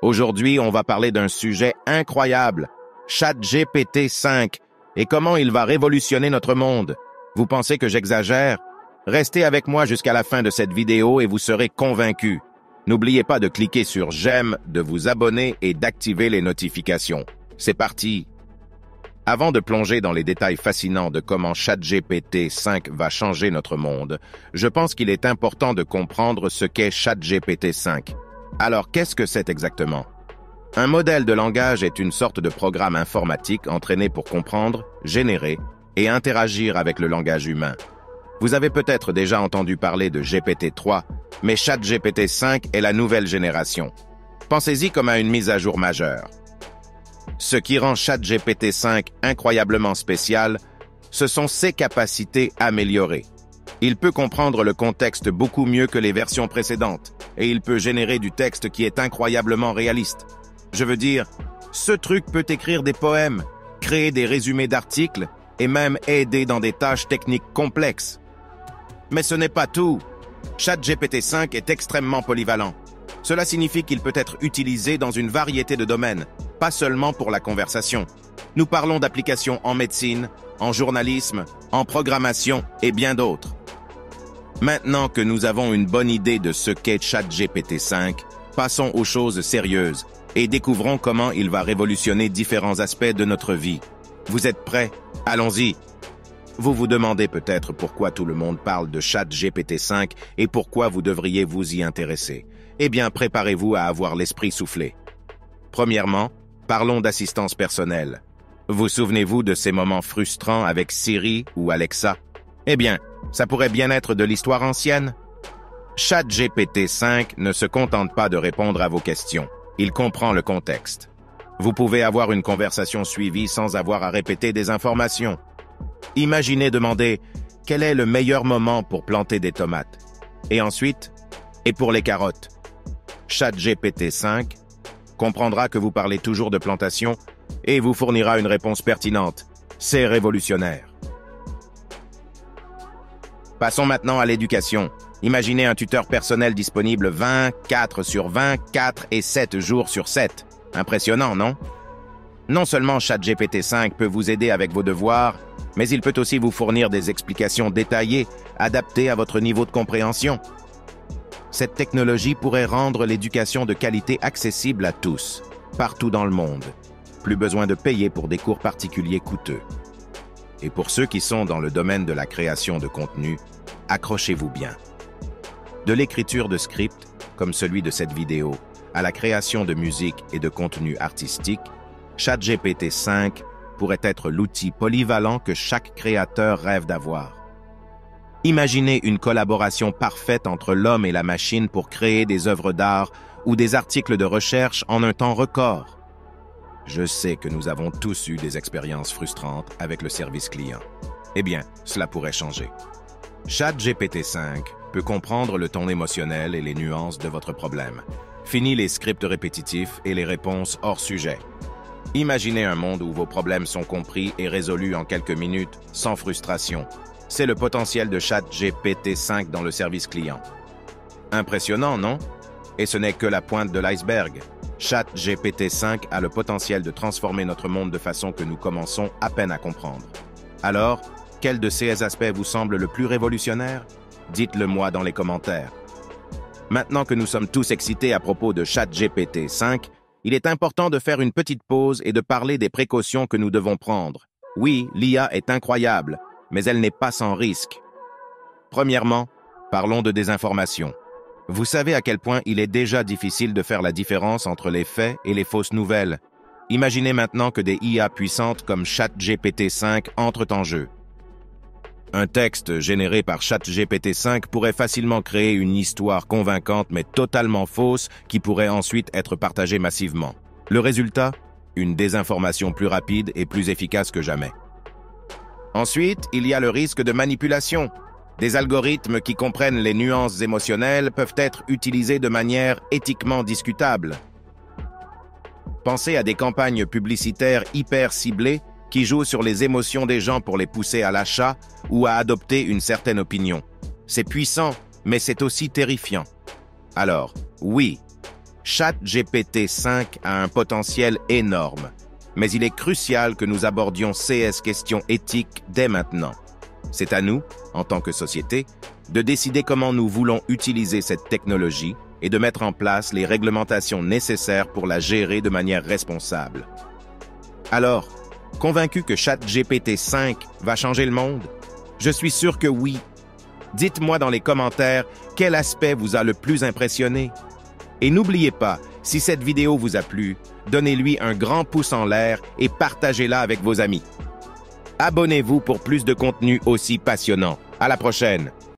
Aujourd'hui, on va parler d'un sujet incroyable, ChatGPT 5, et comment il va révolutionner notre monde. Vous pensez que j'exagère? Restez avec moi jusqu'à la fin de cette vidéo et vous serez convaincus. N'oubliez pas de cliquer sur j'aime, de vous abonner et d'activer les notifications. C'est parti! Avant de plonger dans les détails fascinants de comment ChatGPT 5 va changer notre monde, je pense qu'il est important de comprendre ce qu'est ChatGPT 5. Alors, qu'est-ce que c'est exactement? Un modèle de langage est une sorte de programme informatique entraîné pour comprendre, générer et interagir avec le langage humain. Vous avez peut-être déjà entendu parler de GPT-3, mais ChatGPT 5 est la nouvelle génération. Pensez-y comme à une mise à jour majeure. Ce qui rend ChatGPT 5 incroyablement spécial, ce sont ses capacités améliorées. Il peut comprendre le contexte beaucoup mieux que les versions précédentes, et il peut générer du texte qui est incroyablement réaliste. Je veux dire, ce truc peut écrire des poèmes, créer des résumés d'articles, et même aider dans des tâches techniques complexes. Mais ce n'est pas tout. ChatGPT 5 est extrêmement polyvalent. Cela signifie qu'il peut être utilisé dans une variété de domaines, pas seulement pour la conversation. Nous parlons d'applications en médecine, en journalisme, en programmation et bien d'autres. Maintenant que nous avons une bonne idée de ce qu'est ChatGPT 5, passons aux choses sérieuses et découvrons comment il va révolutionner différents aspects de notre vie. Vous êtes prêts? Allons-y! Vous vous demandez peut-être pourquoi tout le monde parle de ChatGPT 5 et pourquoi vous devriez vous y intéresser. Eh bien, préparez-vous à avoir l'esprit soufflé. Premièrement, parlons d'assistance personnelle. Vous souvenez-vous de ces moments frustrants avec Siri ou Alexa? Eh bien, ça pourrait bien être de l'histoire ancienne. ChatGPT 5 ne se contente pas de répondre à vos questions. Il comprend le contexte. Vous pouvez avoir une conversation suivie sans avoir à répéter des informations. Imaginez demander « Quel est le meilleur moment pour planter des tomates ?» Et ensuite « Et pour les carottes ?» ChatGPT 5 comprendra que vous parlez toujours de plantation et vous fournira une réponse pertinente. C'est révolutionnaire. Passons maintenant à l'éducation. Imaginez un tuteur personnel disponible 24 sur 24 et 7 jours sur 7. Impressionnant, non? Non seulement ChatGPT 5 peut vous aider avec vos devoirs, mais il peut aussi vous fournir des explications détaillées, adaptées à votre niveau de compréhension. Cette technologie pourrait rendre l'éducation de qualité accessible à tous, partout dans le monde. Plus besoin de payer pour des cours particuliers coûteux. Et pour ceux qui sont dans le domaine de la création de contenu, accrochez-vous bien. De l'écriture de scripts, comme celui de cette vidéo, à la création de musique et de contenu artistique, ChatGPT 5 pourrait être l'outil polyvalent que chaque créateur rêve d'avoir. Imaginez une collaboration parfaite entre l'homme et la machine pour créer des œuvres d'art ou des articles de recherche en un temps record. Je sais que nous avons tous eu des expériences frustrantes avec le service client. Eh bien, cela pourrait changer. ChatGPT 5 peut comprendre le ton émotionnel et les nuances de votre problème. Fini les scripts répétitifs et les réponses hors sujet. Imaginez un monde où vos problèmes sont compris et résolus en quelques minutes, sans frustration. C'est le potentiel de ChatGPT 5 dans le service client. Impressionnant, non? Et ce n'est que la pointe de l'iceberg. ChatGPT 5 a le potentiel de transformer notre monde de façon que nous commençons à peine à comprendre. Alors, quel de ces aspects vous semble le plus révolutionnaire? Dites-le moi dans les commentaires. Maintenant que nous sommes tous excités à propos de ChatGPT 5, il est important de faire une petite pause et de parler des précautions que nous devons prendre. Oui, l'IA est incroyable, mais elle n'est pas sans risque. Premièrement, parlons de désinformation. Vous savez à quel point il est déjà difficile de faire la différence entre les faits et les fausses nouvelles. Imaginez maintenant que des IA puissantes comme ChatGPT 5 entrent en jeu. Un texte généré par ChatGPT 5 pourrait facilement créer une histoire convaincante mais totalement fausse qui pourrait ensuite être partagée massivement. Le résultat? Une désinformation plus rapide et plus efficace que jamais. Ensuite, il y a le risque de manipulation. Des algorithmes qui comprennent les nuances émotionnelles peuvent être utilisés de manière éthiquement discutable. Pensez à des campagnes publicitaires hyper ciblées qui jouent sur les émotions des gens pour les pousser à l'achat ou à adopter une certaine opinion. C'est puissant, mais c'est aussi terrifiant. Alors, oui, ChatGPT-5 a un potentiel énorme, mais il est crucial que nous abordions ces questions éthiques dès maintenant. C'est à nous, en tant que société, de décider comment nous voulons utiliser cette technologie et de mettre en place les réglementations nécessaires pour la gérer de manière responsable. Alors, convaincu que ChatGPT-5 va changer le monde? Je suis sûr que oui. Dites-moi dans les commentaires quel aspect vous a le plus impressionné. Et n'oubliez pas, si cette vidéo vous a plu, donnez-lui un grand pouce en l'air et partagez-la avec vos amis. Abonnez-vous pour plus de contenu aussi passionnant. À la prochaine!